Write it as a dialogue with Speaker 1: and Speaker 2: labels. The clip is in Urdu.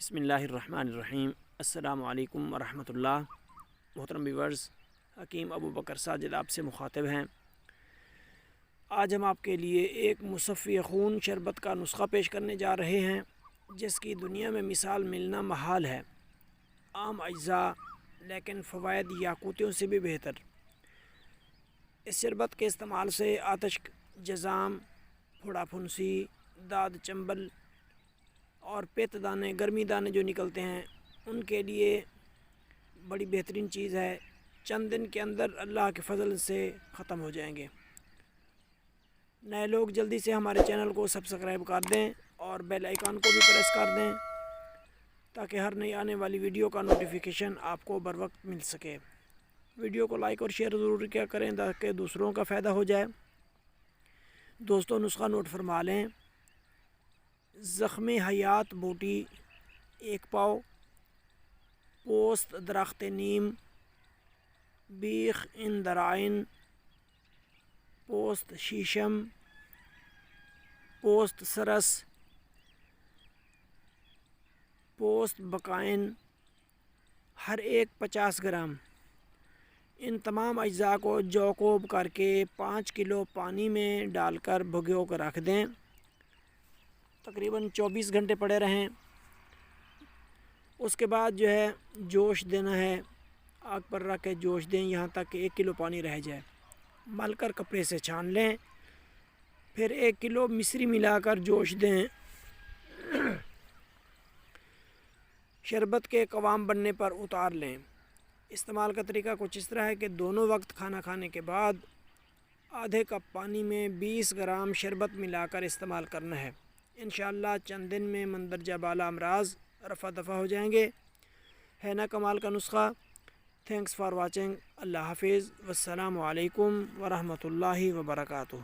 Speaker 1: بسم اللہ الرحمن الرحیم۔ السلام علیکم ورحمۃ اللہ۔ محترم ویورز، حکیم ابو بکر ساجد آپ سے مخاطب ہیں۔ آج ہم آپ کے لیے ایک مصفی خون شربت کا نسخہ پیش کرنے جا رہے ہیں جس کی دنیا میں مثال ملنا محال ہے۔ عام اجزاء لیکن فوائد یاقوتیوں سے بھی بہتر۔ اس شربت کے استعمال سے آتش، جزام، پھوڑا پھنسی، داد چنبل اور پیت دانے، گرمی دانے جو نکلتے ہیں ان کے لیے بڑی بہترین چیز ہے۔ چند دن کے اندر اللہ کے فضل سے ختم ہو جائیں گے۔ نئے لوگ جلدی سے ہمارے چینل کو سبسکرائب کر دیں اور بیل آئیکن کو بھی پریس کر دیں تاکہ ہر نئی آنے والی ویڈیو کا نوٹیفیکیشن آپ کو بر وقت مل سکے۔ ویڈیو کو لائک اور شیئر ضرور کیا کریں تاکہ دوسروں کا فائدہ ہو جائے۔ دوستوں، نسخہ نوٹ فرما لیں۔ زخم حیات بوٹی 1 پاؤ، پوست درخت نیم، بیخ اندرائن، پوست شیشم، پوست سرس، پوست بقائن، ہر ایک 50 گرام۔ ان تمام اجزاء کو جوکوب کر کے 5 کلو پانی میں ڈال کر بھگو کر رکھ دیں۔ تقریباً 24 گھنٹے پڑے رہیں۔ اس کے بعد جوش دینا ہے، آگ پر رکھ کے جوش دیں یہاں تک کہ 1 کلو پانی رہ جائے۔ مل کر کپڑے سے چھان لیں، پھر 1 کلو مصری ملا کر جوش دیں۔ شربت کے قوام بننے پر اتار لیں۔ استعمال کا طریقہ کچھ اس طرح ہے کہ دونوں وقت کھانا کھانے کے بعد آدھے کپ پانی میں 20 گرام شربت ملا کر استعمال کرنا ہے۔ انشاءاللہ چند دن میں مندرجہ بالا امراض رفع دفع ہو جائیں گے۔ ہے نا کمال کا نسخہ؟ Thanks for watching. اللہ حافظ، والسلام علیکم ورحمۃ اللہ وبرکاتہ۔